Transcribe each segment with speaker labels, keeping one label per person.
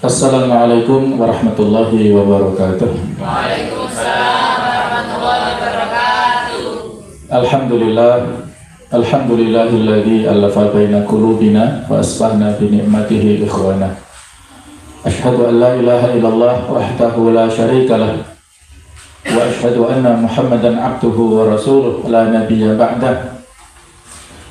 Speaker 1: Assalamualaikum warahmatullahi wabarakatuh.
Speaker 2: Waalaikumsalam warahmatullahi wabarakatuh.
Speaker 1: Alhamdulillahilladzi allafa baina qulubina wa asbahna bi ni'matihi ikhwana. Asyhadu an la ilaha illallah wahdahu la syarikalah wa asyhadu anna Muhammadan abduhu wa rasuluh la nabiyya ba'dah.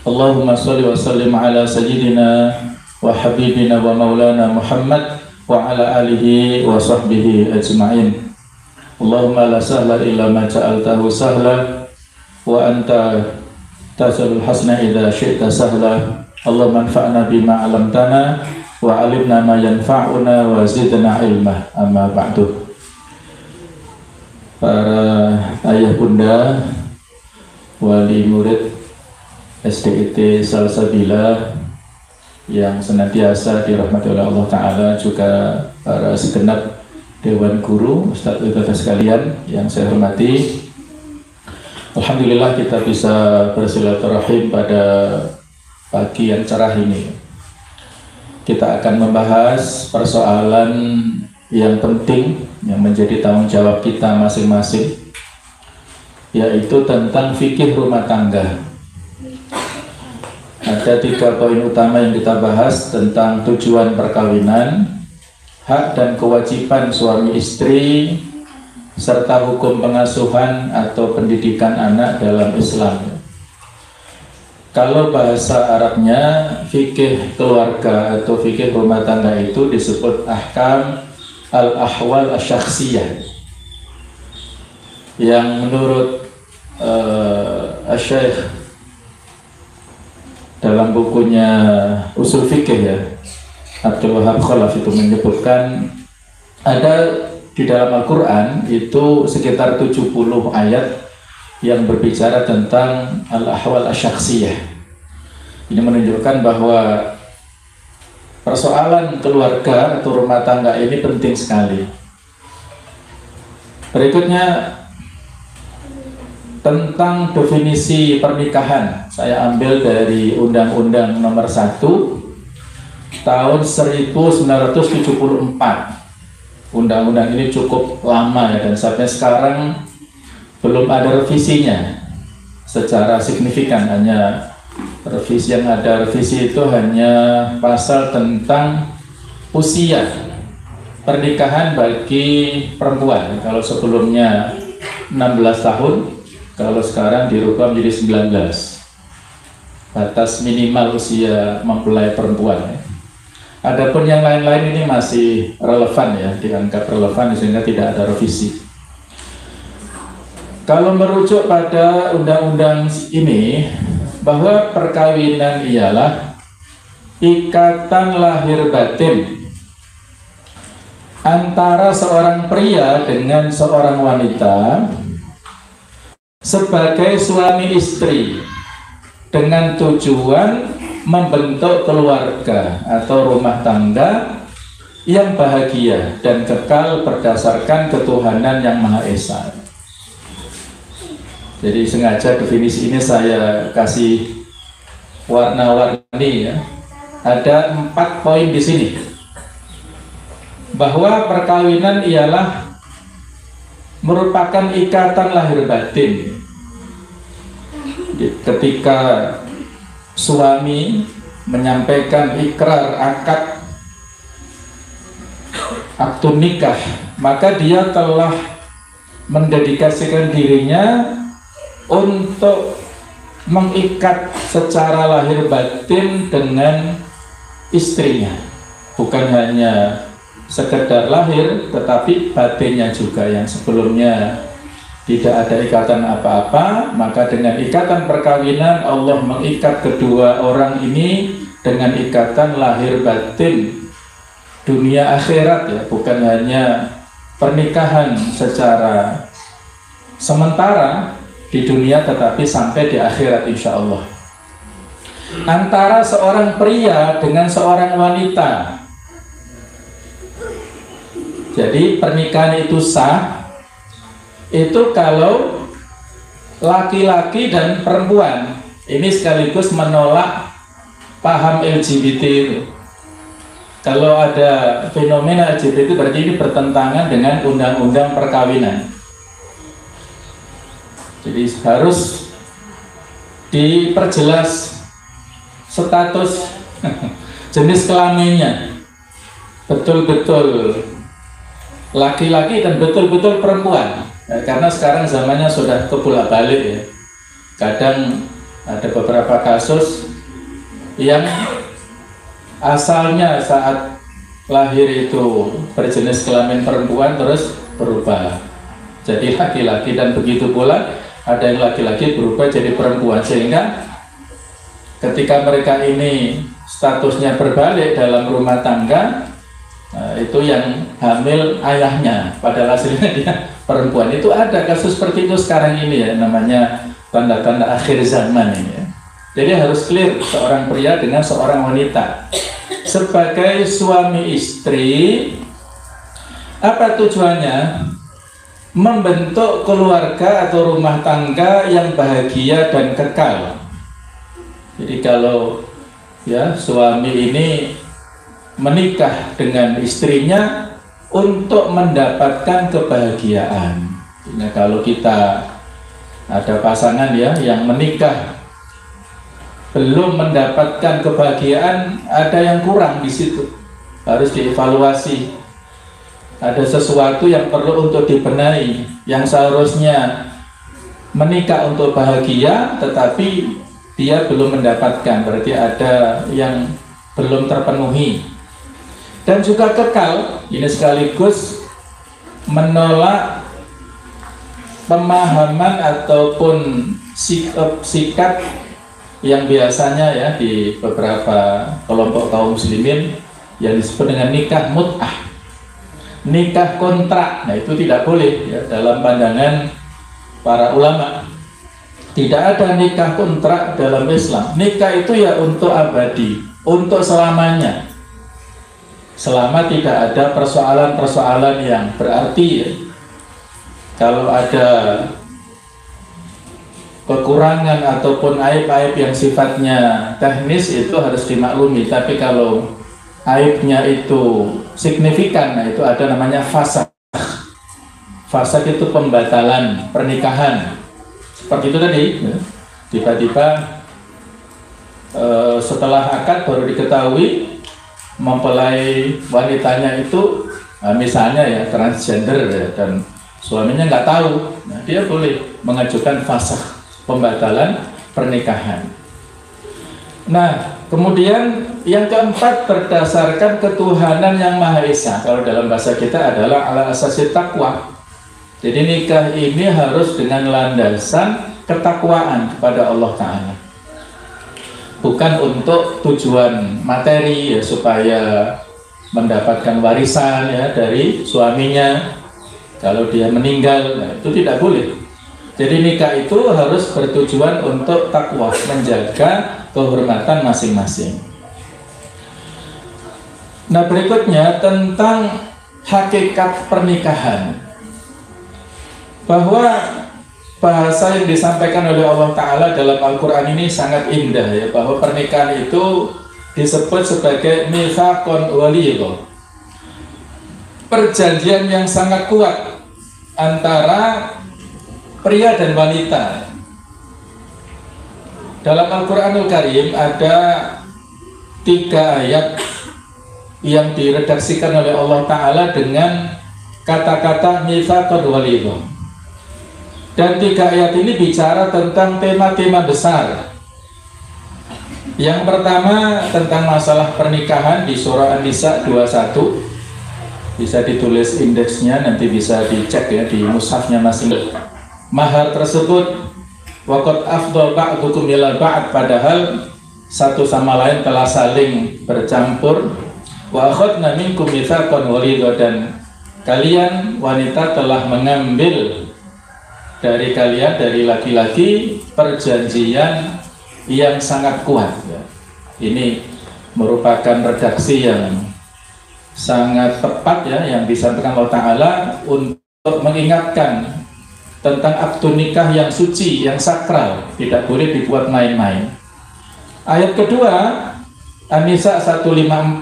Speaker 1: Allahumma shalli wa sallim ala sayyidina wa habibina wa maulana Muhammad wa ala alihi wa sahbihi ajma'in. Allahumma la sahla illa ma ja'altahu sahla wa anta taj'alul hasna idza syi'ta sahla. Allahumma anfa'na bima 'allamtana wa 'allimna ma yanfa'una wa zidna ilma. Amma ba'du. Para ayah bunda, wali murid SDIT Salsabila yang senantiasa dirahmati oleh Allah Ta'ala, juga para segenap Dewan Guru, Ustadz Ustadz sekalian yang saya hormati. Alhamdulillah kita bisa bersilaturahim pada pagi yang cerah ini. Kita akan membahas persoalan yang penting yang menjadi tanggung jawab kita masing-masing, yaitu tentang fikih rumah tangga. Ada 3 poin utama yang kita bahas tentang tujuan perkawinan, hak dan kewajiban suami istri, serta hukum pengasuhan atau pendidikan anak dalam Islam. Kalau bahasa Arabnya fikih keluarga atau fikih rumah tangga itu disebut ahkam al-ahwal asyakhsiyah, yang menurut Syekh dalam bukunya Usul Fikih ya, Abdul Wahab Khalaf itu menyebutkan ada di dalam Al-Quran itu sekitar 70 ayat yang berbicara tentang al-ahwal asyakhsiyah. Ini menunjukkan bahwa persoalan keluarga atau rumah tangga ini penting sekali. Berikutnya tentang definisi pernikahan, saya ambil dari Undang-Undang Nomor 1 tahun 1974. Undang-undang ini cukup lama ya, dan sampai sekarang belum ada revisinya secara signifikan. Hanya revisi yang ada, revisi itu hanya pasal tentang usia pernikahan bagi perempuan. Kalau sebelumnya 16 tahun, kalau sekarang dirubah menjadi 19, batas minimal usia mempelai perempuan. Adapun yang lain-lain ini masih relevan ya, dianggap relevan sehingga tidak ada revisi. Kalau merujuk pada undang-undang ini, bahwa perkawinan ialah ikatan lahir batin antara seorang pria dengan seorang wanita sebagai suami istri dengan tujuan membentuk keluarga atau rumah tangga yang bahagia dan kekal berdasarkan ketuhanan yang Maha Esa. Jadi sengaja definisi ini saya kasih warna-warni ya. Ada 4 poin di sini. Bahwa perkawinan ialah merupakan ikatan lahir batin. Ketika suami menyampaikan ikrar akad akad nikah, maka dia telah mendedikasikan dirinya untuk mengikat secara lahir batin dengan istrinya. Bukan hanya sekedar lahir, tetapi batinnya juga yang sebelumnya tidak ada ikatan apa-apa. Maka dengan ikatan perkawinan Allah mengikat kedua orang ini dengan ikatan lahir batin dunia akhirat ya, bukan hanya pernikahan secara sementara di dunia, tetapi sampai di akhirat insya Allah. Antara seorang pria dengan seorang wanita. Jadi pernikahan itu sah itu kalau laki-laki dan perempuan ini sekaligus menolak paham LGBT itu. Kalau ada fenomena LGBT berarti ini bertentangan dengan undang-undang perkawinan. Jadi harus diperjelas status jenis kelaminnya, betul-betul laki-laki dan betul-betul perempuan. Karena sekarang zamannya sudah kebolak-balik ya. Kadang ada beberapa kasus yang asalnya saat lahir itu berjenis kelamin perempuan terus berubah jadi laki-laki, dan begitu pula ada yang laki-laki berubah jadi perempuan, sehingga ketika mereka ini statusnya berbalik dalam rumah tangga, itu yang hamil ayahnya padahal hasilnya dia perempuan. Itu ada kasus seperti itu sekarang ini ya, namanya tanda-tanda akhir zaman ini ya. Jadi harus clear seorang pria dengan seorang wanita. Sebagai suami istri, apa tujuannya? Membentuk keluarga atau rumah tangga yang bahagia dan kekal. Jadi kalau ya suami ini menikah dengan istrinya untuk mendapatkan kebahagiaan. Nah, kalau kita ada pasangan ya yang menikah belum mendapatkan kebahagiaan, ada yang kurang di situ, harus dievaluasi. Ada sesuatu yang perlu untuk dibenahi, yang seharusnya menikah untuk bahagia tetapi dia belum mendapatkan, berarti ada yang belum terpenuhi. Dan juga kekal, ini sekaligus menolak pemahaman ataupun sikap yang biasanya ya di beberapa kelompok kaum muslimin yang disebut dengan nikah mut'ah, nikah kontrak. Nah, itu tidak boleh ya dalam pandangan para ulama. Tidak ada nikah kontrak dalam Islam. Nikah itu ya untuk abadi, untuk selamanya, selama tidak ada persoalan-persoalan yang berarti ya. Kalau ada kekurangan ataupun aib-aib yang sifatnya teknis itu harus dimaklumi, tapi kalau aibnya itu signifikan, nah itu ada namanya fasakh. Fasakh itu pembatalan pernikahan. Seperti itu tadi, tiba-tiba setelah akad baru diketahui mempelai wanitanya itu misalnya ya transgender ya, dan suaminya nggak tahu, nah dia boleh mengajukan fasakh, pembatalan pernikahan. Nah, kemudian yang keempat, berdasarkan ketuhanan yang Maha Esa. Kalau dalam bahasa kita adalah ala asasi takwa. Jadi nikah ini harus dengan landasan ketakwaan kepada Allah Ta'ala, bukan untuk tujuan materi ya, supaya mendapatkan warisan ya dari suaminya kalau dia meninggal. Nah, itu tidak boleh. Jadi nikah itu harus bertujuan untuk takwa, menjaga kehormatan masing-masing. Nah, berikutnya tentang hakikat pernikahan, bahwa bahasa yang disampaikan oleh Allah Ta'ala dalam Al-Quran ini sangat indah ya, bahwa pernikahan itu disebut sebagai mitsaqun ghalidh, perjanjian yang sangat kuat antara pria dan wanita. Dalam Al-Quranul Karim ada 3 ayat yang diredaksikan oleh Allah Ta'ala dengan kata-kata mitsaqun ghalidh. Dan 3 ayat ini bicara tentang tema-tema besar. Yang pertama tentang masalah pernikahan di surah An-Nisa 21. Bisa ditulis indeksnya, nanti bisa dicek ya di mushafnya masing-masing. Mahar tersebut waqad afdal ba'dukum ila ba'd, padahal satu sama lain telah saling bercampur. Wa akhadna minkum mitsaqan ghalidha, dan kalian wanita telah mengambil dari kalian, dari laki-laki, perjanjian yang sangat kuat. Ini merupakan redaksi yang sangat tepat ya, yang disampaikan Allah Ta'ala untuk mengingatkan tentang akad nikah yang suci, yang sakral, tidak boleh dibuat main-main. Ayat kedua, An-Nisa 154,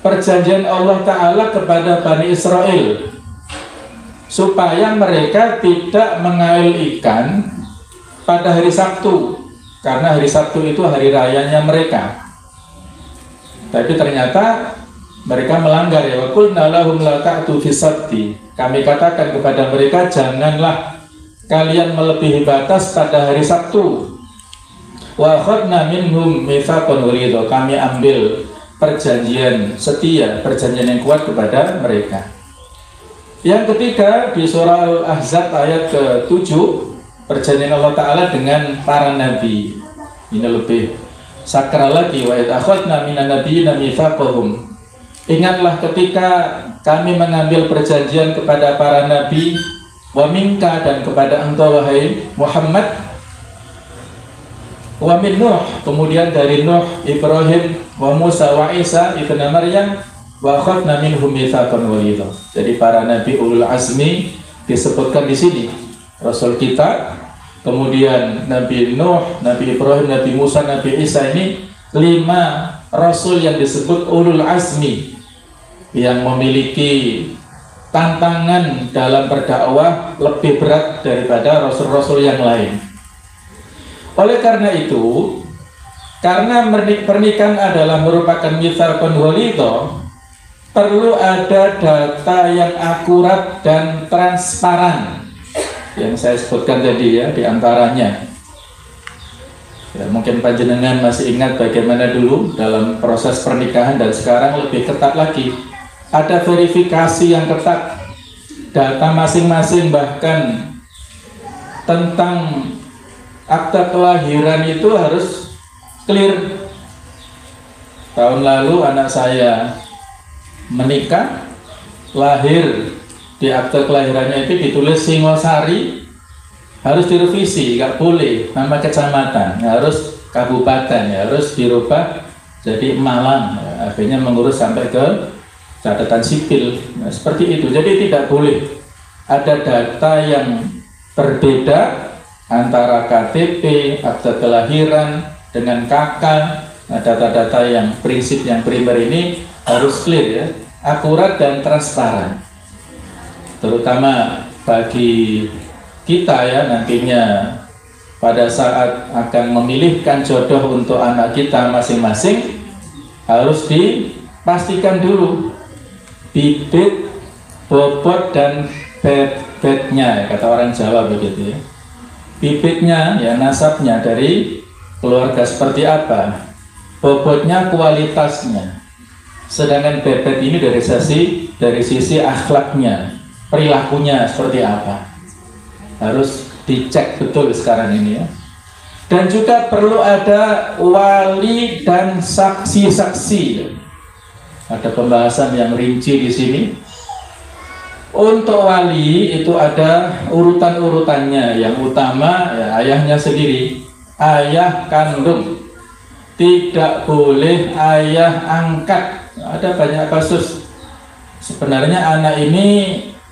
Speaker 1: perjanjian Allah Ta'ala kepada Bani Israel supaya mereka tidak mengail ikan pada hari Sabtu, karena hari Sabtu itu hari rayanya mereka. Tapi ternyata mereka melanggar, ya. Wa qulna lahum la ta'tu fi sabti. Kami katakan kepada mereka, janganlah kalian melebihi batas pada hari Sabtu. Wa akhadna minhum mitsaqan ghalidha. Kami ambil perjanjian setia, perjanjian yang kuat kepada mereka. Yang ketiga di surah Al-Ahzab ayat ke-7, perjanjian Allah Ta'ala dengan para nabi. Ini lebih sakral lagi. Wa idh akhadna minan nabiyyina mitsaqahum. Ingatlah ketika kami mengambil perjanjian kepada para nabi, wa minka, dan kepada engkau wahai Muhammad, wa min Nuh, kemudian dari Nuh, Ibrahim, wa Musa, wa Isa ibn Maryam, wa akhadna minhum mitsaqan ghalidha. Jadi para nabi ulul azmi disebutkan di sini, rasul kita, kemudian Nabi Nuh, Nabi Ibrahim, Nabi Musa, Nabi Isa, ini 5 rasul yang disebut ulul azmi, yang memiliki tantangan dalam berdakwah lebih berat daripada rasul-rasul yang lain. Oleh karena itu, karena pernikahan adalah merupakan mitsaqan ghalidha, perlu ada data yang akurat dan transparan yang saya sebutkan tadi, ya, diantaranya. Ya, mungkin panjenengan masih ingat bagaimana dulu dalam proses pernikahan, dan sekarang lebih ketat lagi. Ada verifikasi yang ketat, data masing-masing, bahkan tentang akta kelahiran itu harus clear. Tahun lalu anak saya menikah, lahir, di akte kelahirannya itu ditulis Singosari, harus direvisi, nggak boleh nama kecamatan, harus kabupaten, harus dirubah jadi Malang, akhirnya mengurus sampai ke catatan sipil. Nah, seperti itu. Jadi tidak boleh ada data yang berbeda antara KTP, akte kelahiran dengan KK. Nah, data-data yang prinsip yang primer ini harus clear, ya, akurat dan transparan. Terutama bagi kita, ya, nantinya pada saat akan memilihkan jodoh untuk anak kita masing-masing, harus dipastikan dulu bibit, bobot, dan bebetnya, kata orang Jawa begitu, ya. Bibitnya, ya, nasabnya dari keluarga seperti apa, bobotnya, kualitasnya, sedangkan bebet ini dari sisi akhlaknya, perilakunya seperti apa, harus dicek betul sekarang ini, ya. Dan juga perlu ada wali dan saksi-saksi. Ada pembahasan yang rinci di sini. Untuk wali itu ada urutan-urutannya. Yang utama, ya, ayahnya sendiri, ayah kandung. Tidak boleh ayah angkat. Ada banyak kasus. Sebenarnya anak ini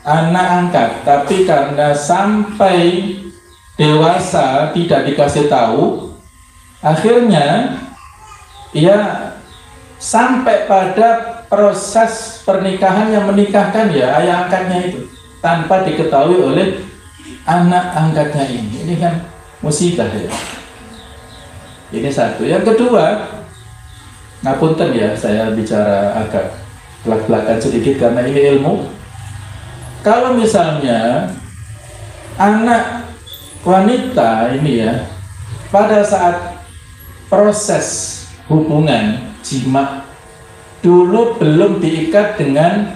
Speaker 1: anak angkat, tapi karena sampai dewasa tidak dikasih tahu, akhirnya ia sampai pada proses pernikahan yang menikahkan, ya, ayah angkatnya itu tanpa diketahui oleh anak angkatnya ini. Ini kan musibah, ya. Ini satu. Yang kedua, ngapunten, ya, saya bicara agak belak-belakan sedikit karena ini ilmu. Kalau misalnya anak wanita ini, ya, pada saat proses hubungan jima dulu belum diikat dengan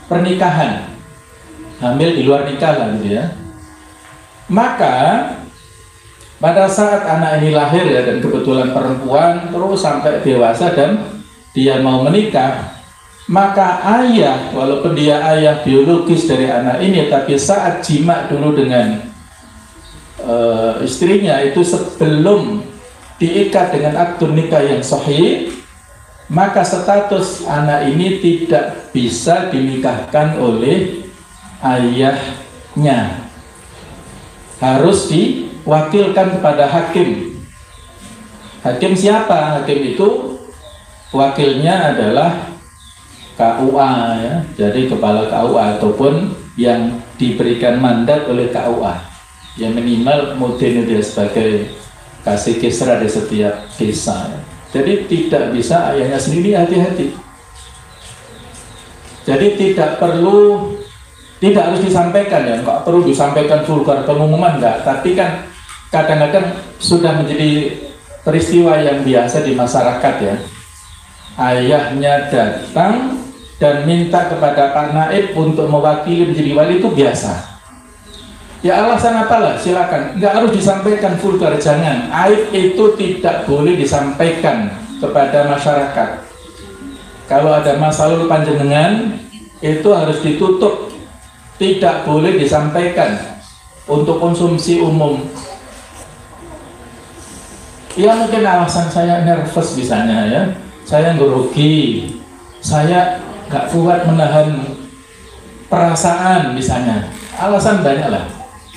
Speaker 1: pernikahan, hamil di luar nikah lah, gitu, ya, maka pada saat anak ini lahir, ya, dan kebetulan perempuan terus sampai dewasa dan dia mau menikah, maka ayah, walaupun dia ayah biologis dari anak ini, tapi saat jima dulu dengan istrinya itu sebelum diikat dengan akad nikah yang sahih, maka status anak ini tidak bisa dinikahkan oleh ayahnya, harus diwakilkan kepada hakim. Hakim siapa? Hakim itu wakilnya adalah KUA ya, jadi kepala KUA ataupun yang diberikan mandat oleh KUA yang minimal mudin dia sebagai kasih kisra di setiap desa ya. Jadi tidak bisa ayahnya sendiri, hati-hati. Jadi tidak harus disampaikan ya, nggak perlu disampaikan vulgar pengumuman enggak, tapi kan kadang-kadang sudah menjadi peristiwa yang biasa di masyarakat ya. Ayahnya datang dan minta kepada Pak Naib untuk mewakili menjadi wali itu biasa. Ya alasan apalah silakan, nggak harus disampaikan vulgar, jangan. Aib itu tidak boleh disampaikan kepada masyarakat. Kalau ada masalah panjenengan itu harus ditutup, tidak boleh disampaikan untuk konsumsi umum. Ya mungkin alasan saya nervous misalnya ya, saya grogi, saya nggak kuat menahan perasaan misalnya, alasan banyak lah.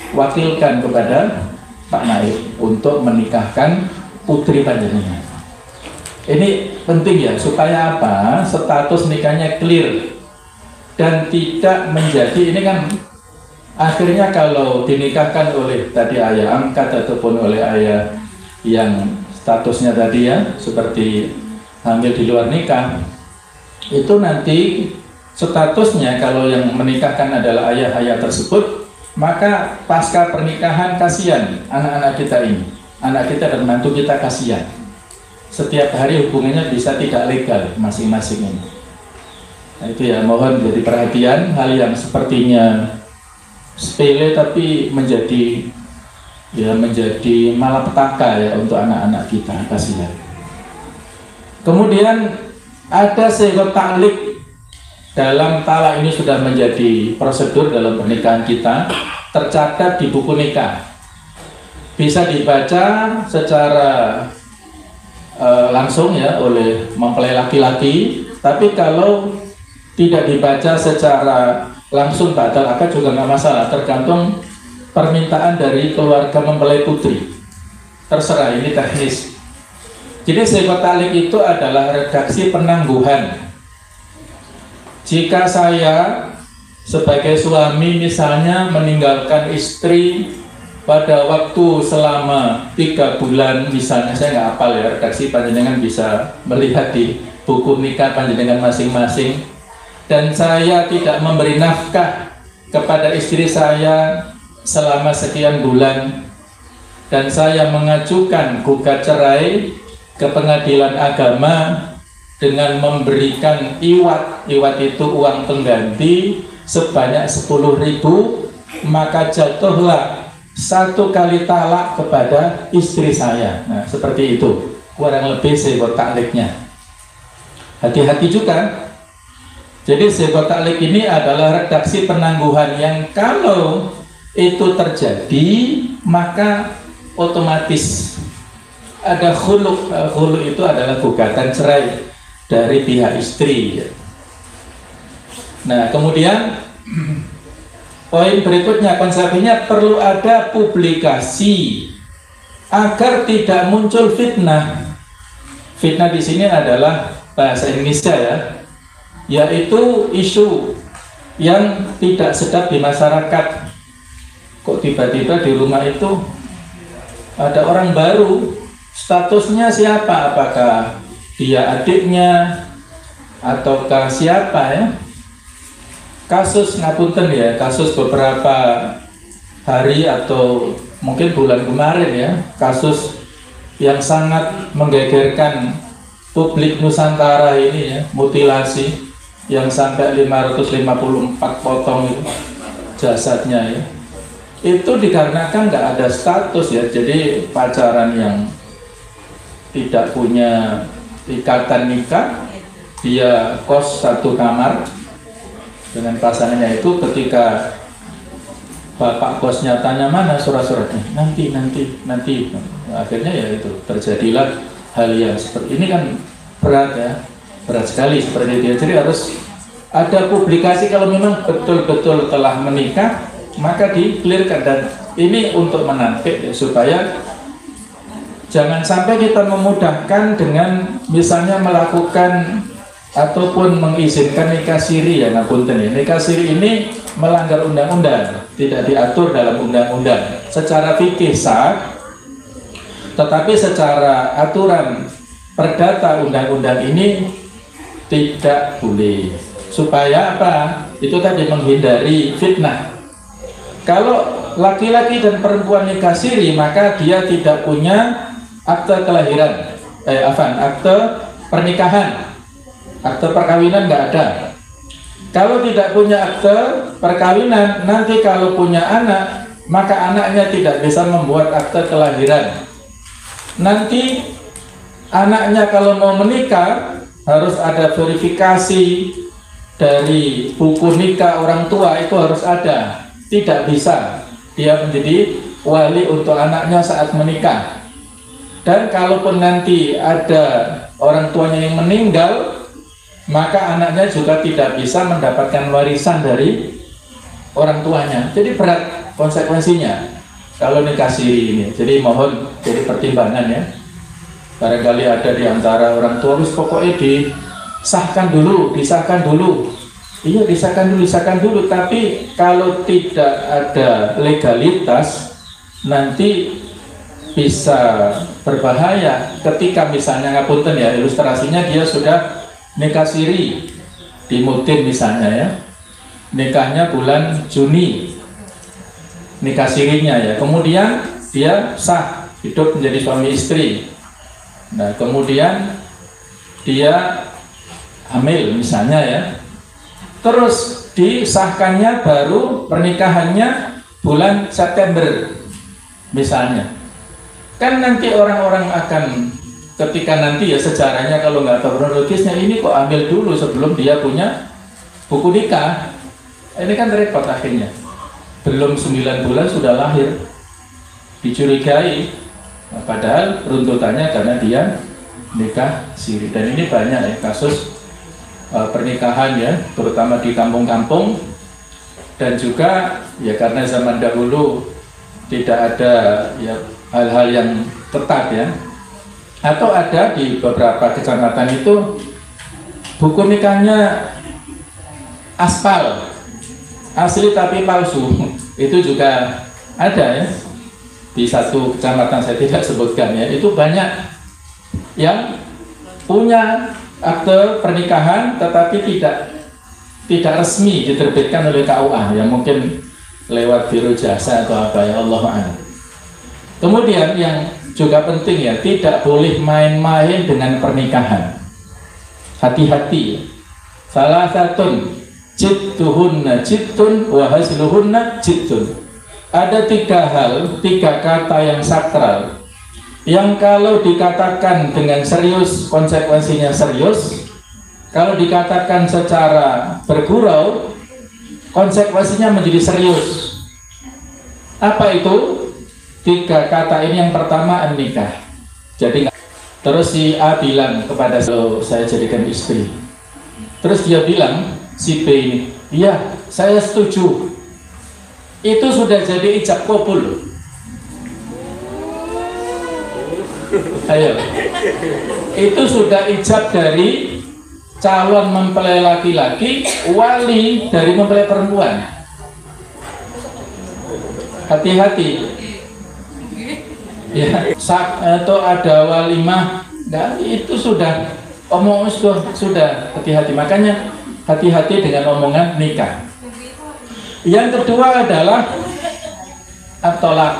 Speaker 1: Wakilkan kepada Pak Naib untuk menikahkan putri panjenengan. Ini penting ya, supaya apa? Status nikahnya clear dan tidak menjadi, ini kan akhirnya kalau dinikahkan oleh tadi ayah angkat ataupun oleh ayah yang statusnya tadi ya seperti hamil di luar nikah, itu nanti statusnya kalau yang menikahkan adalah ayah-ayah tersebut, maka pasca pernikahan kasihan anak-anak kita ini, anak kita dan mantu kita kasihan. Setiap hari hubungannya bisa tidak legal masing-masing ini. Nah, itu ya, mohon jadi perhatian hal yang sepertinya sepele tapi menjadi malapetaka ya untuk anak-anak kita, kasihan. Kemudian ada sighah ta'liq. Dalam talak ini sudah menjadi prosedur dalam pernikahan kita, tercatat di buku nikah. Bisa dibaca secara langsung ya oleh mempelai laki-laki, tapi kalau tidak dibaca secara langsung batal akad juga nggak masalah, tergantung permintaan dari keluarga mempelai putri. Terserah, ini teknis. Jadi sighah ta'liq itu adalah redaksi penangguhan. Jika saya sebagai suami misalnya meninggalkan istri pada waktu selama 3 bulan misalnya, saya nggak hafal ya redaksi, panjenengan bisa melihat di buku nikah panjenengan masing-masing, dan saya tidak memberi nafkah kepada istri saya selama sekian bulan, dan saya mengajukan gugat cerai ke pengadilan agama dengan memberikan iwat itu uang pengganti sebanyak 10.000, maka jatuhlah 1 kali talak kepada istri saya. Nah, seperti itu kurang lebih sighah ta'liqnya. Hati-hati juga. Jadi sighah ta'liq ini adalah redaksi penangguhan yang kalau itu terjadi maka otomatis ada khulu'. Khulu' itu adalah gugatan cerai dari pihak istri. Nah, kemudian poin berikutnya, konsekuensinya perlu ada publikasi agar tidak muncul fitnah. Fitnah di sini adalah bahasa Indonesia ya, yaitu isu yang tidak sedap di masyarakat. Kok tiba-tiba di rumah itu ada orang baru, statusnya siapa? Apakah dia adiknya ataukah siapa ya? Kasus ngapunten ya, kasus beberapa hari atau mungkin bulan kemarin ya, kasus yang sangat menggegerkan publik Nusantara ini ya, mutilasi yang sampai 554 potong itu jasadnya ya. Itu dikarenakan nggak ada status ya, jadi pacaran yang tidak punya ikatan nikah, dia kos 1 kamar dengan pasangannya itu, ketika bapak kosnya tanya mana surat-suratnya, nanti, akhirnya ya itu terjadilah hal yang seperti ini. Kan berat ya, berat sekali seperti itu. Jadi harus ada publikasi kalau memang betul-betul telah menikah, maka di-clearkan. Dan ini untuk menampik ya, supaya jangan sampai kita memudahkan dengan misalnya melakukan ataupun mengizinkan nikah siri, ya ngapunten ya, nikah siri ini melanggar undang-undang, tidak diatur dalam undang-undang. Secara fikih sah, tetapi secara aturan perdata undang-undang ini tidak boleh. Supaya apa? Itu tadi menghindari fitnah. Kalau laki-laki dan perempuan nikah siri, maka dia tidak punya akte kelahiran, akte pernikahan, akte perkawinan nggak ada. Kalau tidak punya akte perkawinan, nanti kalau punya anak, maka anaknya tidak bisa membuat akte kelahiran. Nanti anaknya kalau mau menikah harus ada verifikasi dari buku nikah orang tua, itu harus ada. Tidak bisa dia menjadi wali untuk anaknya saat menikah. Dan kalaupun nanti ada orang tuanya yang meninggal, maka anaknya juga tidak bisa mendapatkan warisan dari orang tuanya. Jadi berat konsekuensinya kalau nikah siri ini. Jadi mohon jadi pertimbangan ya. Barangkali ada di antara orang tua, pokoknya disahkan dulu. Iya, disahkan dulu. Tapi kalau tidak ada legalitas, nanti bisa berbahaya. Ketika misalnya ngapunten ya, ilustrasinya dia sudah nikah siri di Mutin misalnya ya, nikahnya bulan Juni, nikah sirinya ya, kemudian dia sah hidup menjadi suami istri. Nah kemudian dia hamil misalnya ya, terus disahkannya baru pernikahannya bulan September misalnya. Kan nanti orang-orang akan, ketika nanti ya sejarahnya kalau nggak tahu kronologisnya, ini kok ambil dulu sebelum dia punya buku nikah. Ini kan repot akhirnya. Belum 9 bulan sudah lahir, dicurigai. Nah, padahal runtutannya karena dia nikah siri. Dan ini banyak ya kasus pernikahan ya, terutama di kampung-kampung. Dan juga ya karena zaman dahulu tidak ada ya hal-hal yang ketat ya, atau ada di beberapa kecamatan itu buku nikahnya aspal, asli tapi palsu. Itu juga ada ya di satu kecamatan, saya tidak sebutkan ya. Itu banyak yang punya akte pernikahan tetapi tidak resmi diterbitkan oleh KUA ya, mungkin lewat biro jasa atau apa ya, Allah a'lam. Kemudian yang juga penting ya, tidak boleh main-main dengan pernikahan. Hati-hati. Salah satu jidduhunna jiddun wa hasluhunna jiddun. Ada 3 hal, 3 kata yang sakral, yang kalau dikatakan dengan serius konsekuensinya serius, kalau dikatakan secara bergurau konsekuensinya menjadi serius. Apa itu? 3 kata ini. Yang pertama nikah. Jadi terus si A bilang kepada saya jadikan istri. Terus dia bilang si B ini, iya saya setuju. Itu sudah jadi ijab kabul. Ayo, itu sudah ijab dari calon mempelai laki-laki, wali dari mempelai perempuan. Hati-hati. Ya, atau ada walimah, nah, itu sudah omong sudah hati-hati. Makanya hati-hati dengan omongan nikah. Yang kedua adalah at-thalaq.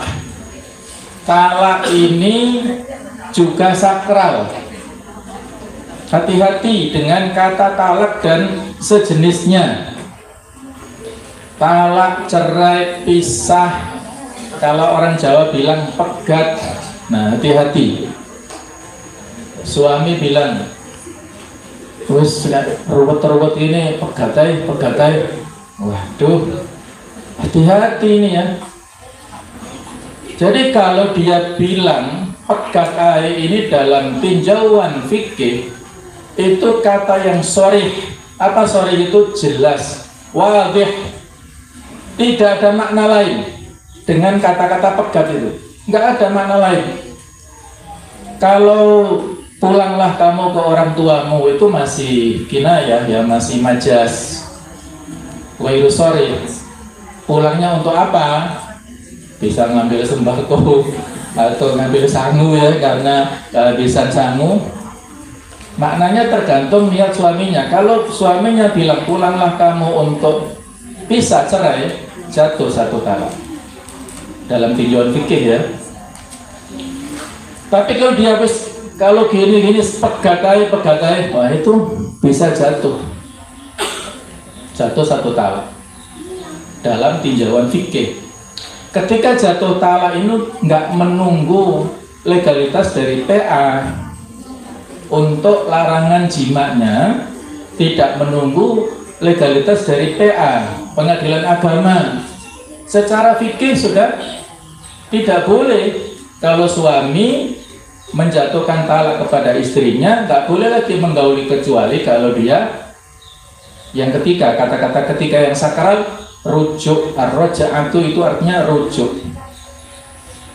Speaker 1: Talak ini juga sakral. Hati-hati dengan kata talak dan sejenisnya. Talak, cerai, pisah. Kalau orang Jawa bilang pegat. Nah hati-hati. Suami bilang, wis ruwet-ruwet ini pegatai. Waduh, hati-hati ini ya. Jadi kalau dia bilang pegatai ini dalam tinjauan fikih, itu kata yang sharih. Apa sharih itu? Jelas, wadih. Tidak ada makna lain dengan kata-kata pegat itu. Nggak ada makna lain. Kalau pulanglah kamu ke orang tuamu, itu masih kinayah ya, masih majas. Wairu sorry, pulangnya untuk apa? Bisa ngambil sembako atau ngambil sangu ya, karena kehabisan sangu. Maknanya tergantung niat suaminya. Kalau suaminya bilang pulanglah kamu untuk pisah cerai, jatuh satu talak dalam tinjauan fikih ya. Tapi kalau dia kalau gini pegatai, wah itu bisa jatuh satu talak dalam tinjauan fikih. Ketika jatuh talak ini nggak menunggu legalitas dari PA untuk larangan jimaknya, tidak menunggu legalitas dari PA pengadilan agama. Secara fikih sudah tidak boleh kalau suami menjatuhkan talak kepada istrinya, nggak boleh lagi menggauli kecuali kalau dia yang ketiga, kata-kata ketiga yang sakral, rujuk. Ar-raja'atu itu artinya rujuk.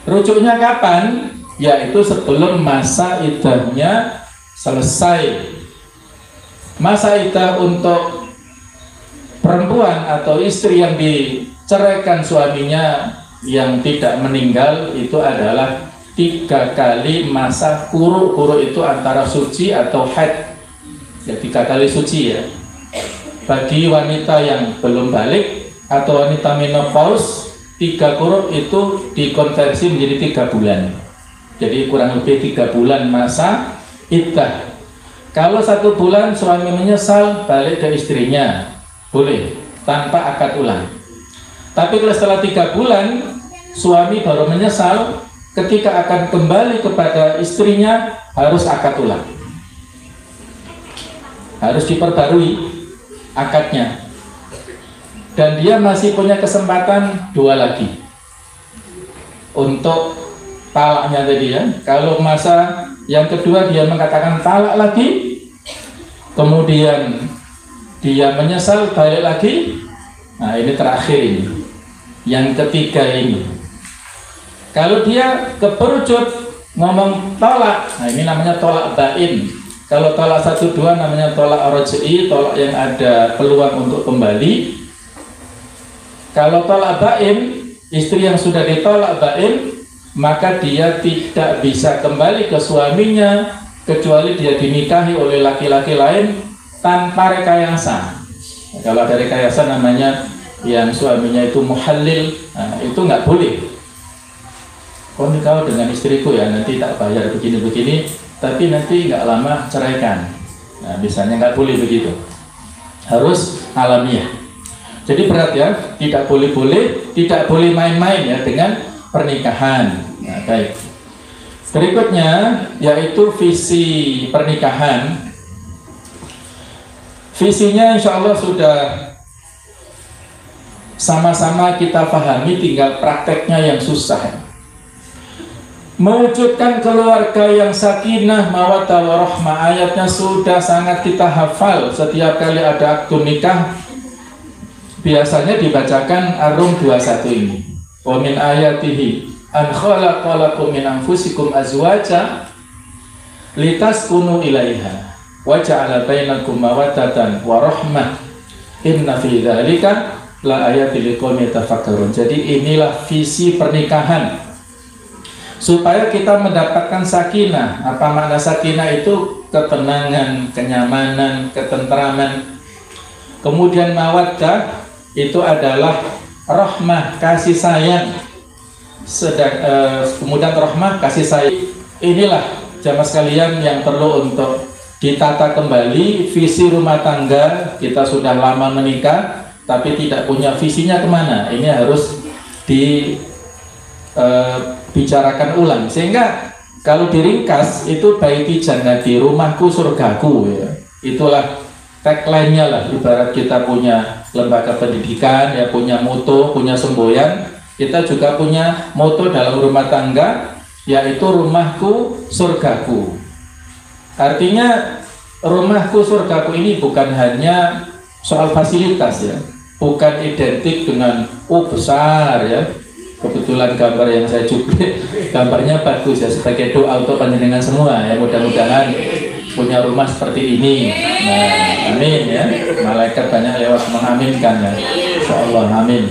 Speaker 1: Rujuknya kapan? Yaitu sebelum masa iddahnya selesai. Masa iddah untuk perempuan atau istri yang diceraikan suaminya yang tidak meninggal itu adalah 3 kali masa kuruk. Kuruk itu antara suci atau haid ya, 3 kali suci ya. Bagi wanita yang belum balik atau wanita menopause, 3 kuruk itu dikonversi menjadi 3 bulan. Jadi kurang lebih 3 bulan masa iddah. Kalau 1 bulan suami menyesal balik ke istrinya, boleh tanpa akad ulang. Tapi kalau setelah 3 bulan suami baru menyesal, ketika akan kembali kepada istrinya harus akad ulang, harus diperbarui akadnya, dan dia masih punya kesempatan 2 lagi untuk talaknya tadi ya. Kalau masa yang kedua dia mengatakan talak lagi, kemudian dia menyesal balik lagi, nah ini terakhir ini, yang ketiga ini. Kalau dia keperucut ngomong tolak, nah ini namanya tolak bain. Kalau tolak 1, 2 namanya tolak raj'i, tolak yang ada peluang untuk kembali. Kalau tolak bain, istri yang sudah ditolak bain, maka dia tidak bisa kembali ke suaminya kecuali dia dinikahi oleh laki-laki lain tanpa rekayasa. Kalau ada rekayasa namanya yang suaminya itu muhallil, nah, itu nggak boleh. Kau nikah dengan istriku ya, nanti tak bayar begini-begini, tapi nanti nggak lama ceraikan. Nah, misalnya nggak boleh begitu, harus alamiah. Jadi berat ya, tidak boleh main-main ya dengan pernikahan. Nah, baik. Berikutnya yaitu visi pernikahan. Visinya insya Allah sudah sama-sama kita pahami, tinggal prakteknya yang susah. Mewujudkan keluarga yang sakinah, mawaddah warahmah, ayatnya sudah sangat kita hafal. Setiap kali ada akad nikah biasanya dibacakan Ar-Rum 21 ini. Wa min ayatihi an khalaqa lakum min anfusikum azwaja litaskunu ilaiha wa ja'ala bainakum mawaddatan wa rahmah inna fi dzalika la ayatil liqaumin yatafakkarun. Jadi inilah visi pernikahan supaya kita mendapatkan sakinah. Apa makna sakinah itu? Ketenangan, kenyamanan, ketentraman. Kemudian mawaddah itu adalah rahmah, kasih sayang. Kemudian rahmah, kasih sayang. Inilah jamaah sekalian yang perlu untuk ditata kembali. Visi rumah tangga kita sudah lama menikah tapi tidak punya visinya kemana, ini harus bicarakan ulang, sehingga kalau diringkas itu baiti jannati, rumahku surgaku ya. Itulah tagline-nya lah. Ibarat kita punya lembaga pendidikan ya, punya moto, punya semboyan, kita juga punya moto dalam rumah tangga, yaitu rumahku surgaku. Artinya rumahku surgaku ini bukan hanya soal fasilitas ya, bukan identik dengan besar ya, Kebetulan gambar yang saya cuplik, gambarnya bagus ya, sebagai doa untuk panjenengan semua ya, mudah-mudahan punya rumah seperti ini. Nah, amin ya. Malaikat banyak lewat mengaminkan ya. Insyaallah, amin.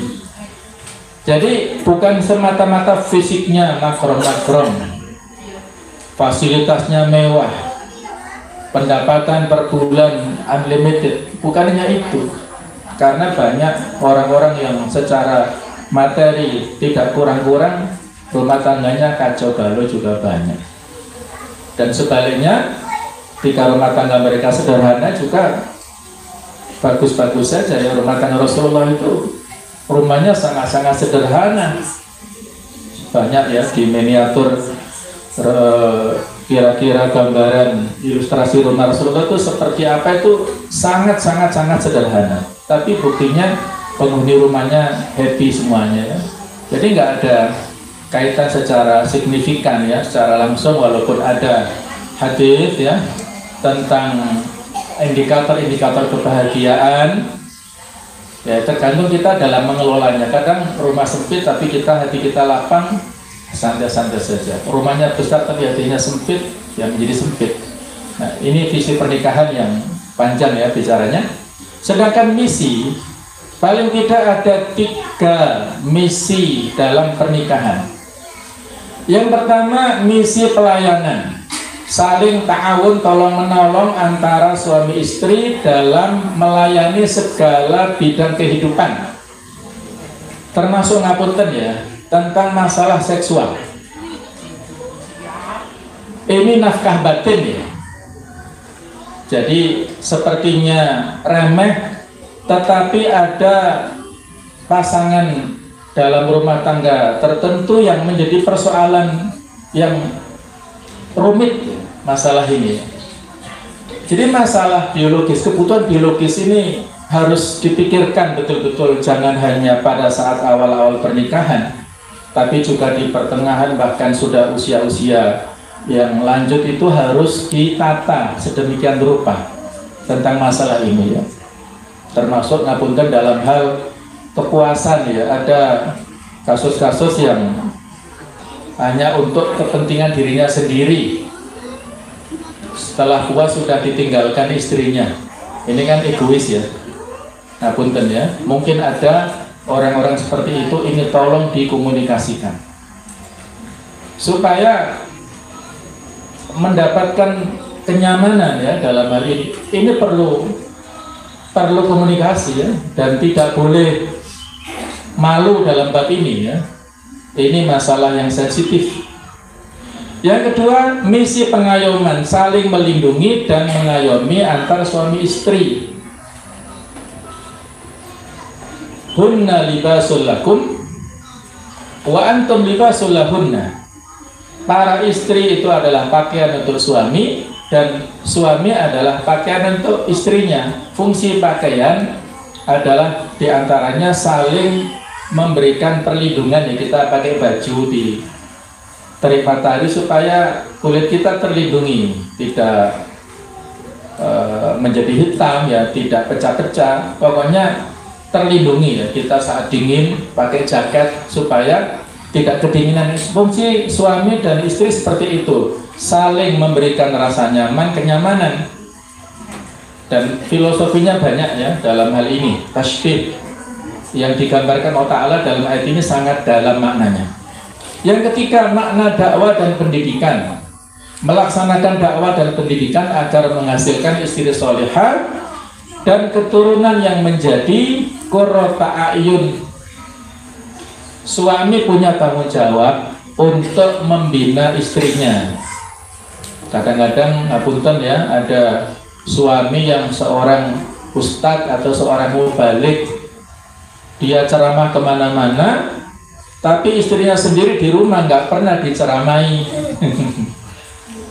Speaker 1: Jadi bukan semata-mata fisiknya makrom-makrom, fasilitasnya mewah, pendapatan per bulan unlimited, bukan hanya itu. Karena banyak orang-orang yang secara materi tidak kurang-kurang, rumah tangganya kacau balau juga banyak. Dan sebaliknya, jika rumah tangga mereka sederhana juga bagus-bagus saja ya. Rumah tangga Rasulullah itu rumahnya sangat-sangat sederhana. Banyak ya di miniatur, kira-kira gambaran ilustrasi rumah Rasulullah itu seperti apa, itu sangat-sangat sederhana. Tapi buktinya penghuni rumahnya happy semuanya ya. Jadi nggak ada kaitan secara signifikan ya, secara langsung, walaupun ada hadis ya tentang indikator-indikator kebahagiaan ya, tergantung kita dalam mengelolanya. Kadang rumah sempit tapi hati kita lapang, santai-santai saja. Rumahnya besar tapi hatinya sempit, ya menjadi sempit. Nah, ini visi pernikahan yang panjang ya bicaranya. Sedangkan misi, paling tidak ada 3 misi dalam pernikahan. Yang pertama, misi pelayanan, saling ta'awun, tolong-menolong antara suami istri dalam melayani segala bidang kehidupan, termasuk ngapunten ya, tentang masalah seksual. Ini nafkah batin ya. Jadi sepertinya remeh, tetapi ada pasangan dalam rumah tangga tertentu yang menjadi persoalan yang rumit masalah ini. Jadi masalah biologis, kebutuhan biologis ini harus dipikirkan betul-betul, jangan hanya pada saat awal-awal pernikahan, tapi juga di pertengahan, bahkan sudah usia-usia yang lanjut itu harus ditata sedemikian rupa tentang masalah ini ya. Termasuk ngapunten dalam hal kepuasan ya, ada kasus-kasus yang hanya untuk kepentingan dirinya sendiri, setelah puas sudah ditinggalkan istrinya. Ini kan egois ya, ngapunten ya. Mungkin ada orang-orang seperti itu, ini tolong dikomunikasikan supaya mendapatkan kenyamanan ya dalam hal ini. Ini perlu komunikasi ya, dan tidak boleh malu dalam bab ini ya. Ini masalah yang sensitif. Yang kedua, misi pengayoman, saling melindungi dan mengayomi antar suami istri. Hunna libasul lakum wa antum libasul lahunna. Para istri itu adalah pakaian untuk suami, dan suami adalah pakaian untuk istrinya. Fungsi pakaian adalah diantaranya saling memberikan perlindungan ya. Kita pakai baju di terik matahari supaya kulit kita terlindungi, tidak menjadi hitam ya, tidak pecah-pecah. Pokoknya terlindungi ya. Kita saat dingin pakai jaket supaya tidak kedinginan. Fungsi suami dan istri seperti itu, saling memberikan rasa nyaman, kenyamanan. Dan filosofinya banyak ya dalam hal ini. Tasybih yang digambarkan Allah Ta'ala dalam ayat ini sangat dalam maknanya. Yang ketiga, makna dakwah dan pendidikan, melaksanakan dakwah dan pendidikan agar menghasilkan istri solihah dan keturunan yang menjadi qurrata a'yun. Suami punya tanggung jawab untuk membina istrinya. Kadang-kadang ngapunten ya, ada suami yang seorang ustadz atau seorang mubalik, dia ceramah kemana-mana, tapi istrinya sendiri di rumah nggak pernah diceramai.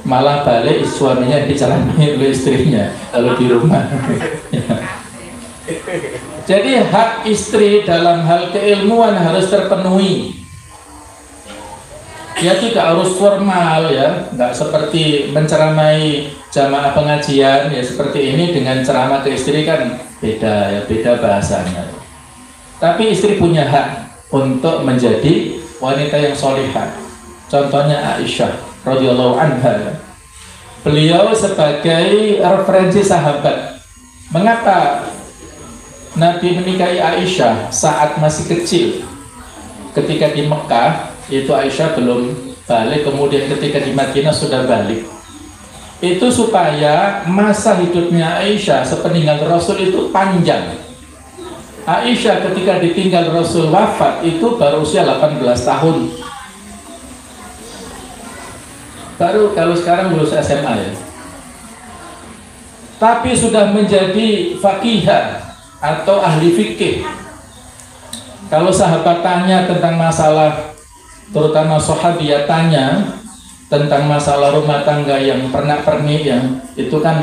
Speaker 1: Malah balik suaminya diceramai oleh istrinya kalau di rumah. Jadi hak istri dalam hal keilmuan harus terpenuhi. Ya tidak harus formal ya, nggak seperti menceramai jamaah pengajian ya seperti ini dengan ceramah ke istri kan beda ya, beda bahasanya. Tapi istri punya hak untuk menjadi wanita yang solihah. Contohnya Aisyah radhiyallahu anha. Beliau sebagai referensi sahabat. Mengapa Nabi menikahi Aisyah saat masih kecil? Ketika di Mekah itu Aisyah belum balik, kemudian ketika di Madinah sudah balik. Itu supaya masa hidupnya Aisyah sepeninggal Rasul itu panjang. Aisyah ketika ditinggal Rasul wafat itu baru usia 18 tahun. Baru, kalau sekarang lulus SMA ya. Tapi sudah menjadi faqihah atau ahli fikih. Kalau sahabat tanya tentang masalah, terutama sahabiah tanya tentang masalah rumah tangga yang pernak-pernik yang itu kan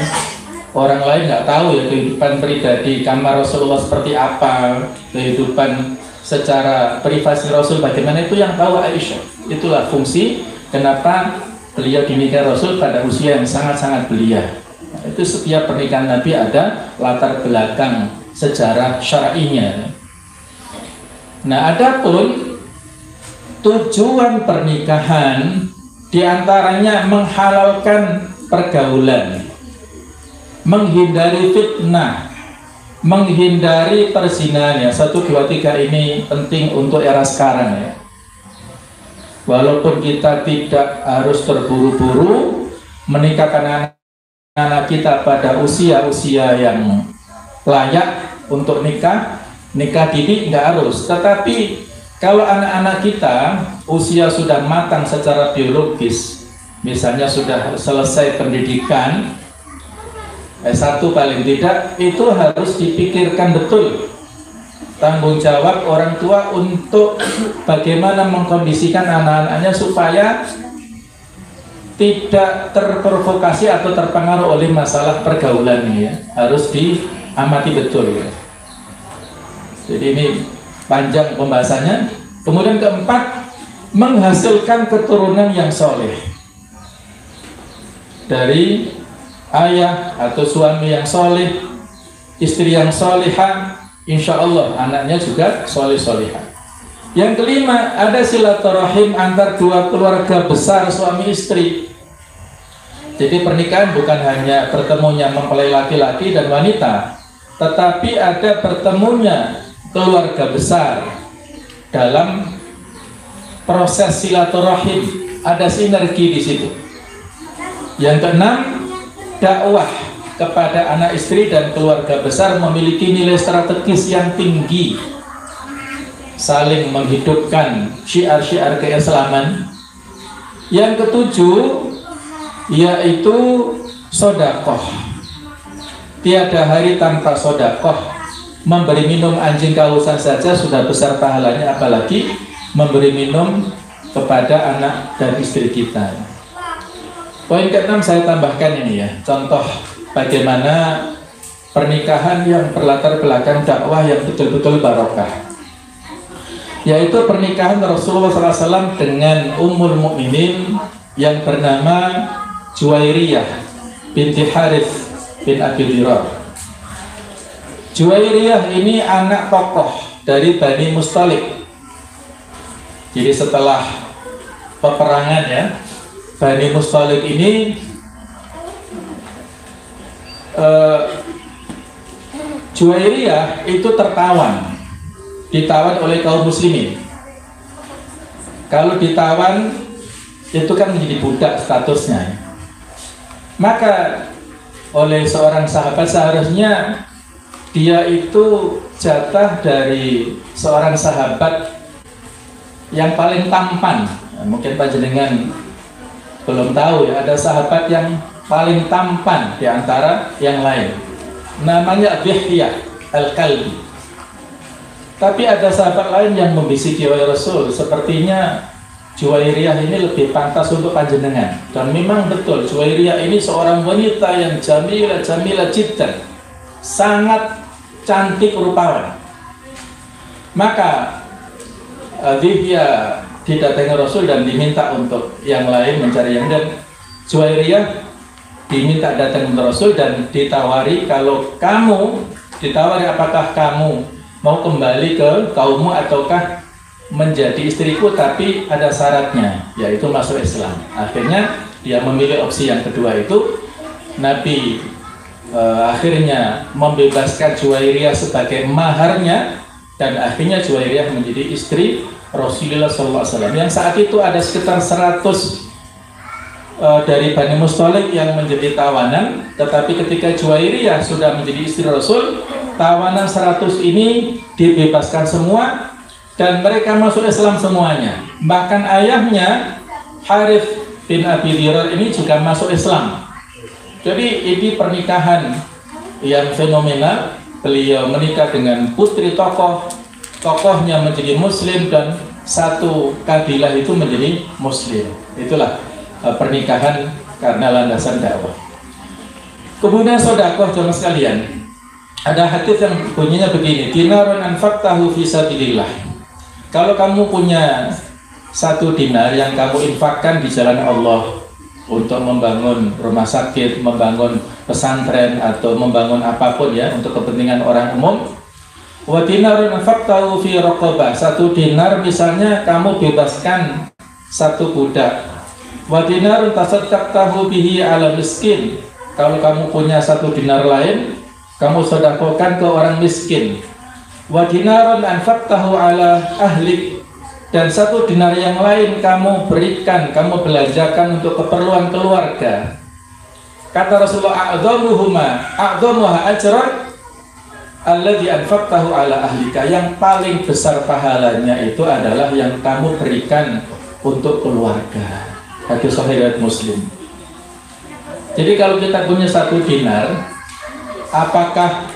Speaker 1: orang lain nggak tahu ya, kehidupan pribadi kamar Rasulullah seperti apa, kehidupan secara privasi Rasul bagaimana, itu yang tahu Aisyah. Itulah fungsi kenapa beliau dinikahi Rasul pada usia yang sangat-sangat belia. Nah, itu setiap pernikahan Nabi ada latar belakang sejarah syar'inya. Nah, adapun tujuan pernikahan diantaranya menghalalkan pergaulan, menghindari fitnah, menghindari perzinahan. Ya, 1, 2, 3 ini penting untuk era sekarang ya. Walaupun kita tidak harus terburu-buru menikahkan anak-anak kita pada usia-usia yang layak untuk nikah dini nggak harus. Tetapi kalau anak-anak kita usia sudah matang secara biologis, misalnya sudah selesai pendidikan S1 paling tidak, itu harus dipikirkan betul tanggung jawab orang tua untuk bagaimana mengkondisikan anak-anaknya supaya tidak terprovokasi atau terpengaruh oleh masalah pergaulan ini ya. Harus diamati betul ya. Jadi ini panjang pembahasannya. Kemudian keempat, menghasilkan keturunan yang soleh dari ayah atau suami yang soleh, istri yang solehah, insya Allah anaknya juga soleh-solehah. Yang kelima, ada silaturahim antar dua keluarga besar suami istri. Jadi pernikahan bukan hanya bertemunya mempelai laki-laki dan wanita, tetapi ada bertemunya keluarga besar dalam proses silaturahim, ada sinergi di situ. Yang keenam, dakwah kepada anak istri dan keluarga besar memiliki nilai strategis yang tinggi, saling menghidupkan syiar-syiar keislaman. Yang ketujuh yaitu sodakoh. Tiada hari tanpa sodakoh. Memberi minum anjing kehausan saja sudah besar pahalanya, apalagi memberi minum kepada anak dan istri kita. Poin ke-6 saya tambahkan ini ya, contoh bagaimana pernikahan yang berlatar belakang dakwah yang betul-betul barokah, yaitu pernikahan Rasulullah SAW dengan Ummul Mukminin yang bernama Juwairiyah binti Harith bin Abi Dirar. Juwairiyah ini anak tokoh dari Bani Mustalik. Jadi setelah peperangan ya, Bani Mustalik ini Juwairiyah itu ditawan oleh kaum muslimin. Kalau ditawan itu kan menjadi budak statusnya. Maka oleh seorang sahabat seharusnya dia itu jatah dari seorang sahabat yang paling tampan. Mungkin panjenengan belum tahu ya, ada sahabat yang paling tampan di antara yang lain. Namanya Dihyah Al-Kalbi. Tapi ada sahabat lain yang membisiki oleh Rasul, sepertinya Juwairiyah ini lebih pantas untuk panjenengan. Dan memang betul, Juwairiyah ini seorang wanita yang jamilah jiddan, sangat cantik rupawan. Maka Dihyah didatangi Rasul dan diminta untuk yang lain mencari yang, dan Juwairiyah diminta datang ke Rasul dan ditawari, kalau kamu ditawari apakah kamu mau kembali ke kaummu ataukah menjadi istriku tapi ada syaratnya, yaitu masuk Islam. Akhirnya dia memilih opsi yang kedua itu. Nabi akhirnya membebaskan Juwairiyah sebagai maharnya, dan akhirnya Juwairiyah menjadi istri Rasulullah SAW. Yang saat itu ada sekitar 100 dari Bani Mustalik yang menjadi tawanan, tetapi ketika Juwairiyah sudah menjadi istri Rasul, tawanan 100 ini dibebaskan semua dan mereka masuk Islam semuanya. Bahkan ayahnya Harith bin Abi Dirar ini juga masuk Islam. Jadi ini pernikahan yang fenomenal. Beliau menikah dengan putri tokohnya menjadi muslim dan satu kabilah itu menjadi muslim. Itulah pernikahan karena landasan dakwah. Kemudian sedekah jemaah sekalian. Ada hadis yang bunyinya begini, dinarun anfaqtahu fi sabilillah. Kalau kamu punya 1 dinar yang kamu infakkan di jalan Allah untuk membangun rumah sakit, membangun pesantren atau membangun apapun ya untuk kepentingan orang umum. Wa dinarun anfaqtahu fi raqabah. 1 dinar misalnya kamu bebaskan 1 budak. Wa dinarun tasaddaqtahu bihi 'ala miskin. Kalau kamu punya 1 dinar lain, kamu sedekahkan ke orang miskin. Wa dinarun anfaqtahu 'ala ahlik. Dan 1 dinar yang lain kamu berikan, kamu belanjakan untuk keperluan keluarga. Kata Rasulullah, a'dhamuha ajran alladhi anfaqtahu ala ahlika. Yang paling besar pahalanya itu adalah yang kamu berikan untuk keluarga. Hadis sahih riwayat Muslim. Jadi kalau kita punya 1 dinar, apakah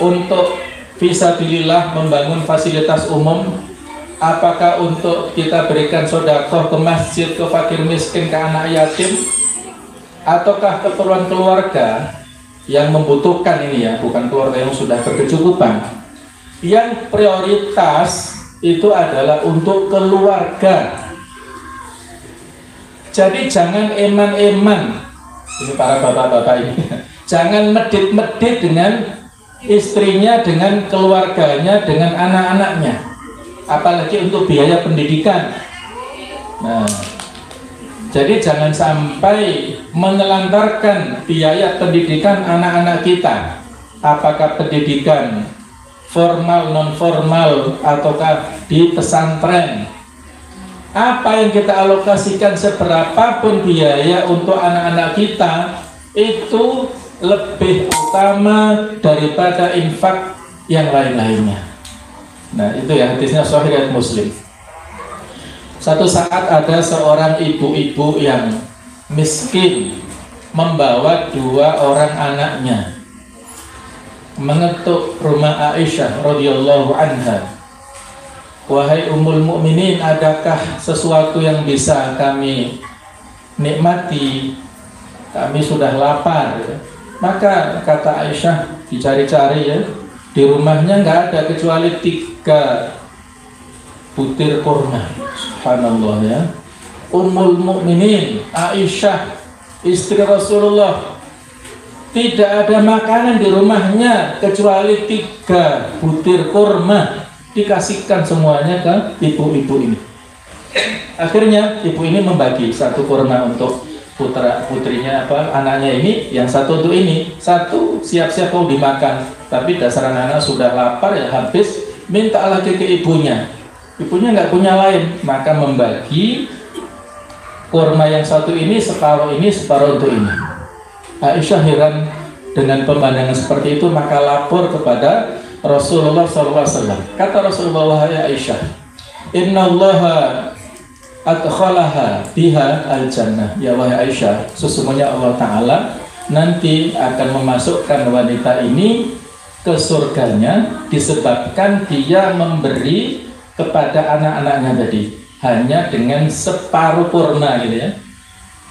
Speaker 1: untuk fisabilillah membangun fasilitas umum, apakah untuk kita berikan sedekah ke masjid, ke fakir miskin, ke anak yatim, ataukah keperluan keluarga yang membutuhkan ini ya, bukan keluarga yang sudah berkecukupan. Yang prioritas itu adalah untuk keluarga. Jadi jangan eman-eman, ini para bapak-bapak ini, jangan medit-medit dengan istrinya, dengan keluarganya, dengan anak-anaknya. Apalagi untuk biaya pendidikan. Nah, jadi jangan sampai menelantarkan biaya pendidikan anak-anak kita. Apakah pendidikan formal, non formal, ataukah di pesantren. Apa yang kita alokasikan seberapapun biaya untuk anak-anak kita itu lebih utama daripada infak yang lain-lainnya. Nah itu ya hadisnya sahih riwayat Muslim. Satu saat ada seorang ibu-ibu yang miskin membawa 2 orang anaknya mengetuk rumah Aisyah radhiyallahu anha. Wahai Ummul Mukminin, adakah sesuatu yang bisa kami nikmati? Kami sudah lapar. Maka kata Aisyah, dicari-cari ya, di rumahnya nggak ada kecuali 3 butir kurma. Subhanallah ya. Ummul Mukminin Aisyah, istri Rasulullah, tidak ada makanan di rumahnya kecuali 3 butir kurma, dikasihkan semuanya ke ibu-ibu ini. Akhirnya ibu ini membagi 1 kurma untuk putrinya anaknya ini, yang 1 untuk ini, 1 siap-siap mau dimakan, tapi dasar anak-anak sudah lapar ya, habis, minta lagi ke ibunya. Ibunya nggak punya lain, maka membagi kurma yang 1 ini, separuh untuk ini. Aisyah heran dengan pemandangan seperti itu, maka lapor kepada Rasulullah SAW. Kata Rasulullah, wahai Aisyah, innallaha adkhalaha biha al-jannah. Ya wahai Aisyah, sesungguhnya Allah Ta'ala nanti akan memasukkan wanita ini ke surganya disebabkan dia memberi kepada anak-anaknya tadi hanya dengan separuh kurma gitu ya,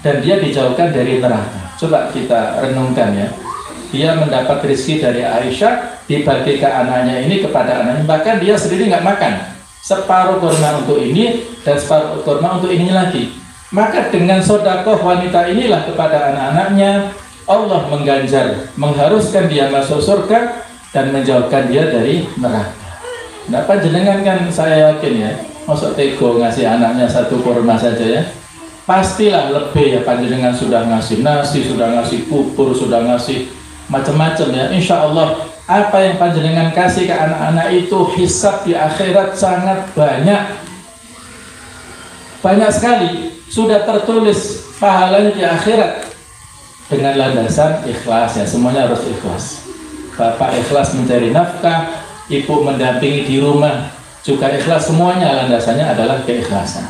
Speaker 1: dan dia dijauhkan dari neraka. Coba kita renungkan ya, dia mendapat rezeki dari Aisyah, dibagi ke anaknya ini kepada anaknya, bahkan dia sendiri nggak makan. Separuh kurma untuk ini dan separuh kurma untuk ini lagi. Maka dengan sedekah wanita inilah kepada anak-anaknya, Allah mengganjar, mengharuskan dia masuk surga dan menjauhkan dia dari neraka. Nah, panjenengan kan saya yakin ya, masuk tego ngasih anaknya satu kurma saja ya. Pastilah lebih ya, panjenengan sudah ngasih nasi, sudah ngasih bubur, sudah ngasih macam-macam ya. Insya Allah apa yang panjenengan kasih ke anak-anak itu hisab di akhirat sangat banyak sekali, sudah tertulis pahalanya di akhirat dengan landasan ikhlas ya. Semuanya harus ikhlas. Bapak ikhlas mencari nafkah, ibu mendampingi di rumah juga ikhlas, semuanya landasannya adalah keikhlasan.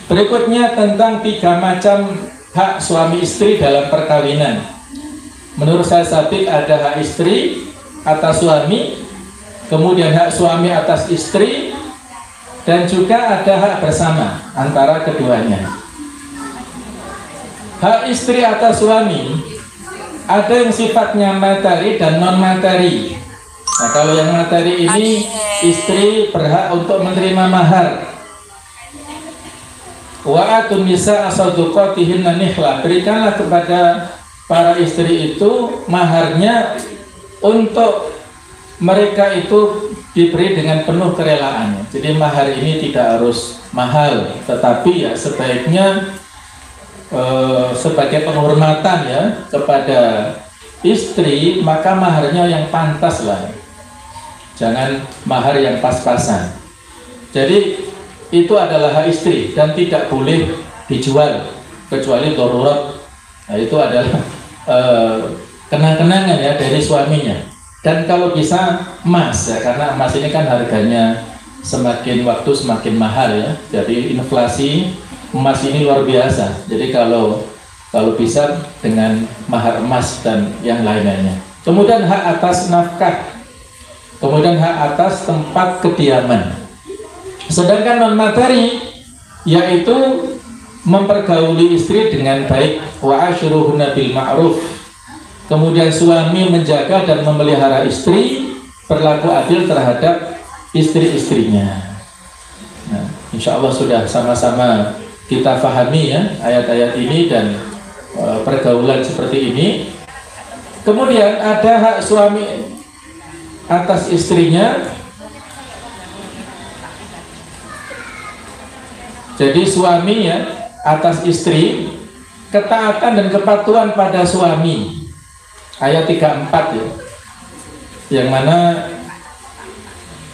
Speaker 1: Berikutnya tentang 3 macam hak suami istri dalam perkawinan. Menurut saya Sabik ada hak istri atas suami, kemudian hak suami atas istri, dan juga ada hak bersama antara keduanya. Hak istri atas suami ada yang sifatnya materi dan non materi. Nah, kalau yang materi ini istri berhak untuk menerima mahar. Wa atun nisa asaduqatihinna nihla, berikanlah kepada para istri itu maharnya untuk mereka itu diberi dengan penuh kerelaannya. Jadi mahar ini tidak harus mahal, tetapi ya sebaiknya sebagai penghormatan ya kepada istri, maka maharnya yang pantas lah, jangan mahar yang pas-pasan. Jadi itu adalah hak istri dan tidak boleh dijual kecuali darurat. Nah, itu adalah kenang-kenangan ya dari suaminya. Dan kalau bisa emas ya, karena emas ini kan harganya semakin waktu semakin mahal ya. Jadi inflasi emas ini luar biasa. Jadi kalau bisa dengan mahar emas dan yang lain-lainnya. Kemudian hak atas nafkah, kemudian hak atas tempat kediaman. Sedangkan non materi yaitu mempergauli istri dengan baik, wa asyruhunna bil ma'ruf. Kemudian suami menjaga dan memelihara istri, berlaku adil terhadap istri-istrinya. Nah, insya Allah sudah sama-sama kita fahami ya ayat-ayat ini dan pergaulan seperti ini. Kemudian ada hak suami atas istrinya. Jadi suami ya atas istri, ketaatan dan kepatuhan pada suami. Ayat 34 ya. Yang mana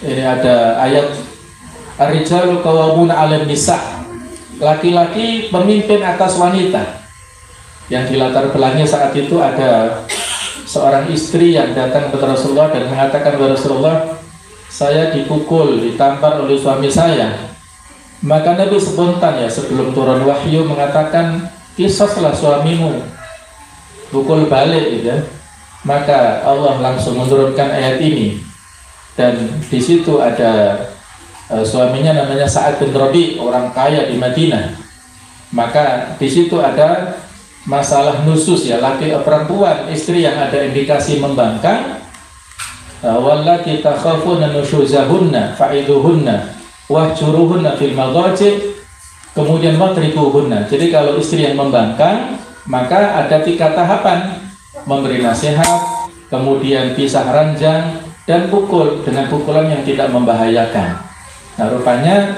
Speaker 1: ini ada ayat ar-rijalu qawwamuna 'alan nisa. Laki-laki pemimpin atas wanita. Yang di latar belakangnya saat itu ada seorang istri yang datang kepada Rasulullah dan mengatakan kepada Rasulullah, saya dipukul, ditampar oleh suami saya. Maka Nabi spontan ya sebelum turun wahyu mengatakan, qisaslah suamimu, pukul balik gitu ya. Maka Allah langsung menurunkan ayat ini, dan di situ ada suaminya namanya Sa'ad bin Rabi, orang kaya di Madinah. Maka di situ ada masalah nusus ya, laki perempuan istri yang ada indikasi membangkang, wallati takhafuna nusyuzahunna fa'idhuhunna wahjuruhunna fil madhaji, kemudian wadribuhunna. Jadi kalau istri yang membangkang, maka ada 3 tahapan: memberi nasihat, kemudian pisah ranjang, dan pukul dengan pukulan yang tidak membahayakan. Nah, rupanya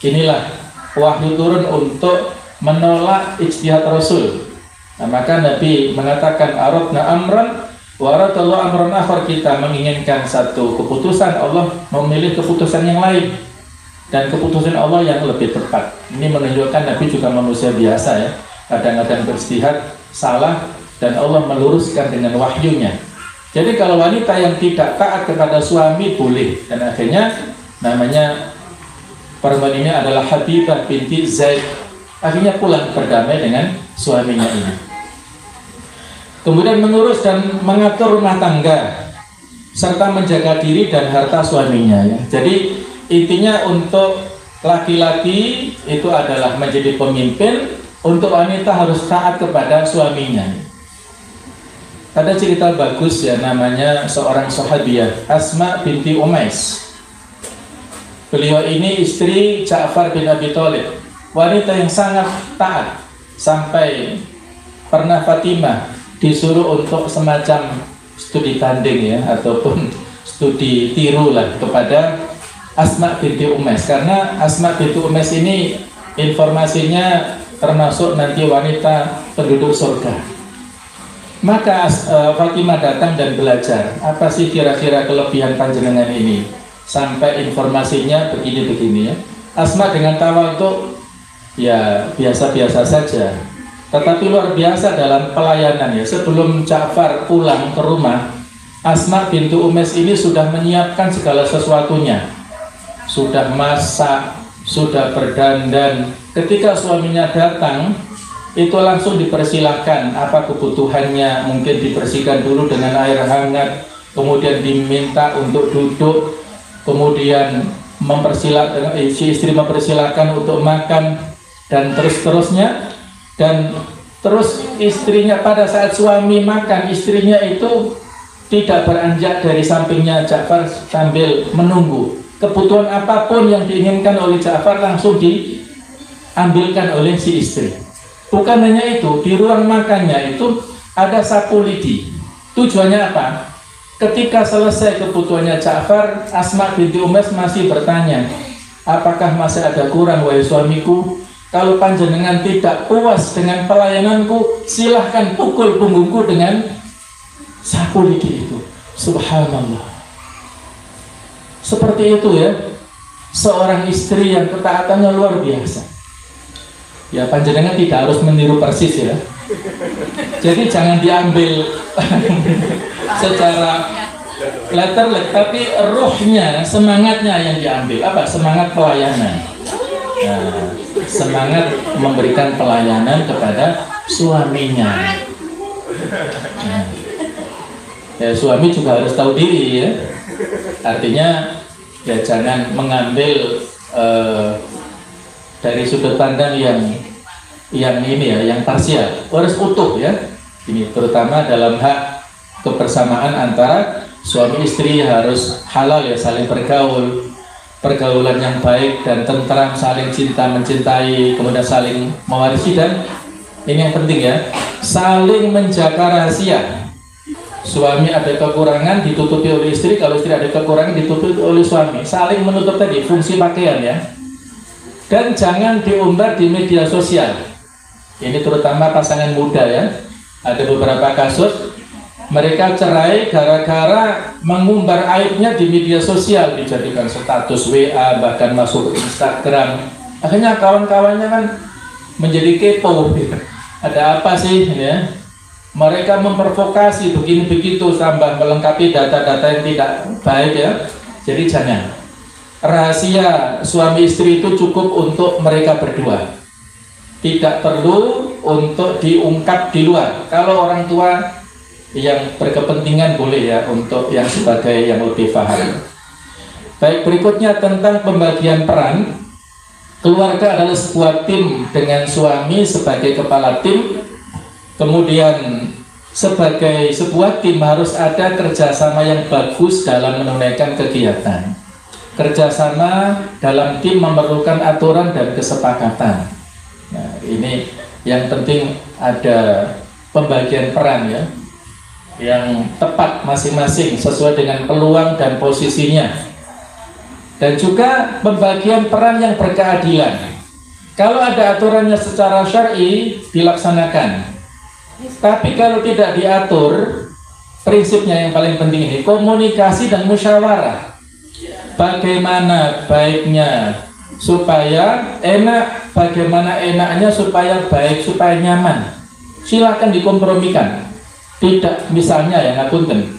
Speaker 1: inilah wahyu turun untuk menolak ijtihad Rasul. Nah, maka Nabi mengatakan aradna amran wa aradallahu amran akhar, kita menginginkan satu keputusan, Allah memilih keputusan yang lain, dan keputusan Allah yang lebih tepat. Ini menunjukkan Nabi juga manusia biasa ya, kadang-kadang beristihad salah dan Allah meluruskan dengan wahyunya. Jadi kalau wanita yang tidak taat kepada suami boleh, dan akhirnya namanya perempuan ini adalah Habibah binti Zaid, akhirnya pulang berdamai dengan suaminya ini. Kemudian mengurus dan mengatur rumah tangga serta menjaga diri dan harta suaminya ya. Jadi intinya untuk laki-laki itu adalah menjadi pemimpin, untuk wanita harus taat kepada suaminya. Ada cerita bagus ya, namanya seorang sahabiah Asma binti Umais. Beliau ini istri Ja'far bin Abi Thalib, wanita yang sangat taat, sampai pernah Fatimah disuruh untuk semacam studi tanding ya, ataupun studi tiru lah kepada Asma binti Umays, karena Asma binti Umays ini informasinya termasuk nanti wanita penduduk surga. Maka Fatimah datang dan belajar, apa sih kira-kira kelebihan panjenengan ini, sampai informasinya begini-begini ya. Asma dengan tawadhu ya biasa-biasa saja, tetapi luar biasa dalam pelayanan ya. Sebelum Ja'far pulang ke rumah, Asma bintu Umays ini sudah menyiapkan segala sesuatunya, sudah masak, sudah berdandan. Ketika suaminya datang, itu langsung dipersilahkan apa kebutuhannya, mungkin dibersihkan dulu dengan air hangat, kemudian diminta untuk duduk, kemudian si istri mempersilahkan untuk makan, dan terus-terusnya. Dan terus istrinya, pada saat suami makan, istrinya itu tidak beranjak dari sampingnya Ja'far sambil menunggu. Kebutuhan apapun yang diinginkan oleh Ja'far langsung diambilkan oleh si istri. Bukan hanya itu, di ruang makannya itu ada sapu lidi. Tujuannya apa? Ketika selesai kebutuhannya Ja'far, Asma binti Umays masih bertanya, apakah masih ada kurang wahai suamiku? Kalau panjenengan tidak puas dengan pelayananku, silahkan pukul punggungku dengan sapu lidi itu. Subhanallah. Seperti itu ya, seorang istri yang ketaatannya luar biasa. Ya, panjenengan tidak harus meniru persis ya. Jadi jangan diambil secara letterlek, tapi rohnya, semangatnya yang diambil. Apa? Semangat pelayanan. Nah, semangat memberikan pelayanan kepada suaminya. Nah, ya, suami juga harus tahu diri ya. Artinya ya jangan mengambil dari sudut pandang yang ini ya, yang parsial. Harus utuh ya. Ini terutama dalam hak kebersamaan antara suami istri harus halal ya, saling bergaul, pergaulan yang baik dan tentram, saling cinta mencintai, kemudian saling mewarisi, dan ini yang penting ya, saling menjaga rahasia. Suami ada kekurangan ditutupi oleh istri, kalau istri ada kekurangan ditutupi oleh suami, saling menutup tadi fungsi pakaian ya. Dan jangan diumbar di media sosial. Ini terutama pasangan muda ya. Ada beberapa kasus mereka cerai gara-gara mengumbar aibnya di media sosial, dijadikan status WA, bahkan masuk ke Instagram. Akhirnya kawan-kawannya kan menjadi kepo. Ada apa sih ya? Mereka memprovokasi begini begitu, tambah melengkapi data-data yang tidak baik ya. Jadi jangan. Rahasia suami istri itu cukup untuk mereka berdua. Tidak perlu untuk diungkap di luar. Kalau orang tua yang berkepentingan boleh ya, untuk yang sebagai yang lebih paham. Baik, berikutnya tentang pembagian peran. Keluarga adalah sebuah tim dengan suami sebagai kepala tim. Kemudian sebagai sebuah tim harus ada kerjasama yang bagus dalam menunaikan kegiatan. Kerjasama dalam tim memerlukan aturan dan kesepakatan. Nah, ini yang penting, ada pembagian peran ya, yang tepat masing-masing sesuai dengan peluang dan posisinya. Dan juga pembagian peran yang berkeadilan. Kalau ada aturannya secara syar'i dilaksanakan. Tapi kalau tidak diatur, prinsipnya yang paling penting ini komunikasi dan musyawarah. Bagaimana baiknya supaya enak, bagaimana enaknya supaya baik, supaya nyaman. Silakan dikompromikan. Tidak, misalnya ya, ngapunten,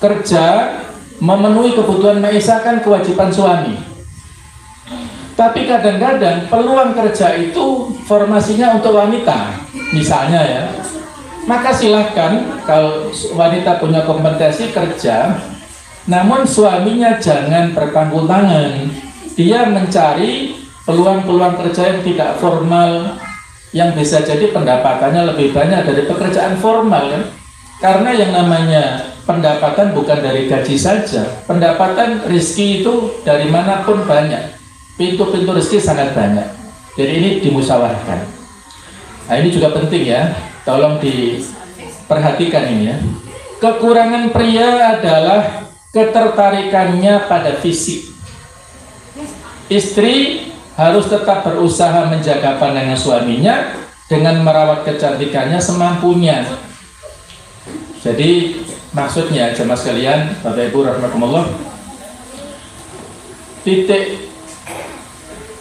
Speaker 1: kerja memenuhi kebutuhan maisha kan kewajiban suami. Tapi kadang-kadang peluang kerja itu formasinya untuk wanita, misalnya ya. Maka silahkan kalau wanita punya kompetensi kerja, namun suaminya jangan berpangku tangan. Dia mencari peluang-peluang kerja yang tidak formal, yang bisa jadi pendapatannya lebih banyak dari pekerjaan formal ya. Karena yang namanya pendapatan bukan dari gaji saja. Pendapatan rezeki itu dari manapun banyak. Pintu-pintu rezeki sangat banyak. Jadi ini dimusyawarahkan. Nah, ini juga penting ya. Tolong diperhatikan ini ya. Kekurangan pria adalah ketertarikannya pada fisik. Istri harus tetap berusaha menjaga pandangan suaminya dengan merawat kecantikannya semampunya. Jadi maksudnya jemaah sekalian, Bapak Ibu rahimakumullah, titik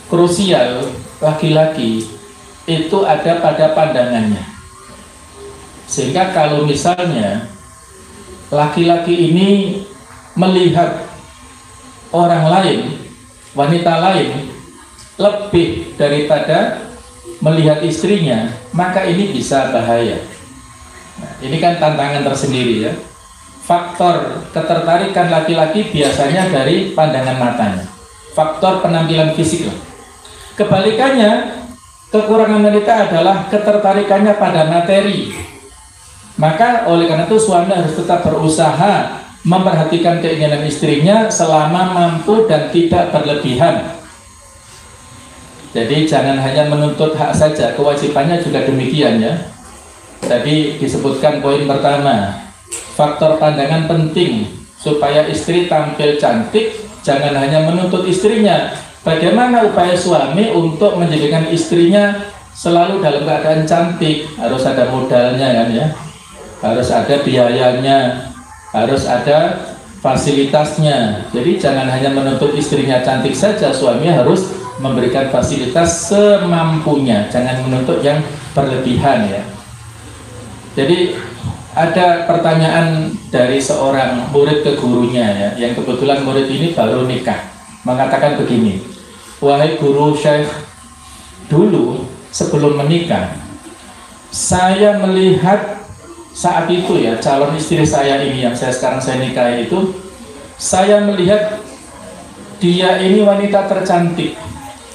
Speaker 1: krusial laki-laki itu ada pada pandangannya. Sehingga kalau misalnya laki-laki ini melihat orang lain, wanita lain lebih daripada melihat istrinya, maka ini bisa bahaya. Nah, ini kan tantangan tersendiri ya. Faktor ketertarikan laki-laki biasanya dari pandangan matanya, faktor penampilan fisik. Kebalikannya, kekurangan wanita adalah ketertarikannya pada materi. Maka oleh karena itu suami harus tetap berusaha memperhatikan keinginan istrinya selama mampu dan tidak berlebihan. Jadi jangan hanya menuntut hak saja, kewajibannya juga demikian ya. Tadi disebutkan poin pertama, faktor pandangan penting supaya istri tampil cantik. Jangan hanya menuntut istrinya. Bagaimana upaya suami untuk menjadikan istrinya selalu dalam keadaan cantik? Harus ada modalnya kan ya, harus ada biayanya, harus ada fasilitasnya. Jadi jangan hanya menuntut istrinya cantik saja, suami harus memberikan fasilitas semampunya, jangan menuntut yang berlebihan ya. Jadi ada pertanyaan dari seorang murid ke gurunya ya, yang kebetulan murid ini baru nikah, mengatakan begini, wahai guru Syekh, dulu sebelum menikah saya melihat saat itu ya, calon istri saya ini yang sekarang saya nikahi itu, saya melihat dia ini wanita tercantik,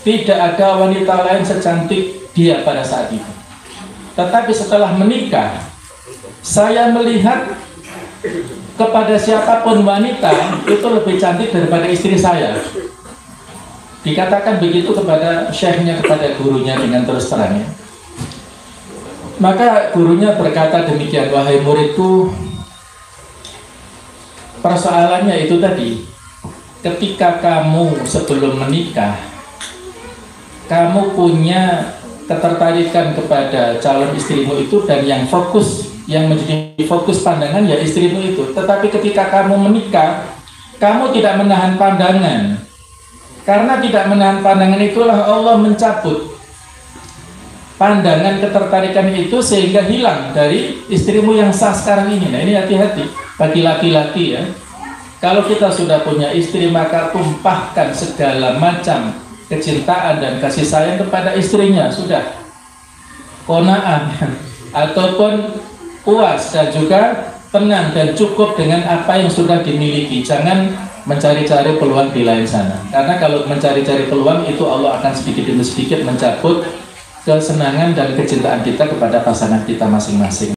Speaker 1: tidak ada wanita lain secantik dia pada saat itu. Tetapi setelah menikah, saya melihat kepada siapapun wanita itu lebih cantik daripada istri saya. Dikatakan begitu kepada syekhnya, kepada gurunya dengan terus terang ya. Maka gurunya berkata demikian, wahai muridku, persoalannya itu tadi, ketika kamu sebelum menikah, kamu punya ketertarikan kepada calon istrimu itu, dan yang menjadi fokus pandangan ya istrimu itu. Tetapi ketika kamu menikah, kamu tidak menahan pandangan. Karena tidak menahan pandangan itulah Allah mencabut pandangan ketertarikan itu sehingga hilang dari istrimu yang sah sekarang ini. Nah ini hati-hati bagi laki-laki ya. Kalau kita sudah punya istri, maka tumpahkan segala macam kecintaan dan kasih sayang kepada istrinya. Sudah qanaah ataupun puas dan juga tenang dan cukup dengan apa yang sudah dimiliki. Jangan mencari-cari peluang di lain sana. Karena kalau mencari-cari peluang itu Allah akan sedikit demi sedikit mencabut kesenangan dan kecintaan kita kepada pasangan kita masing-masing.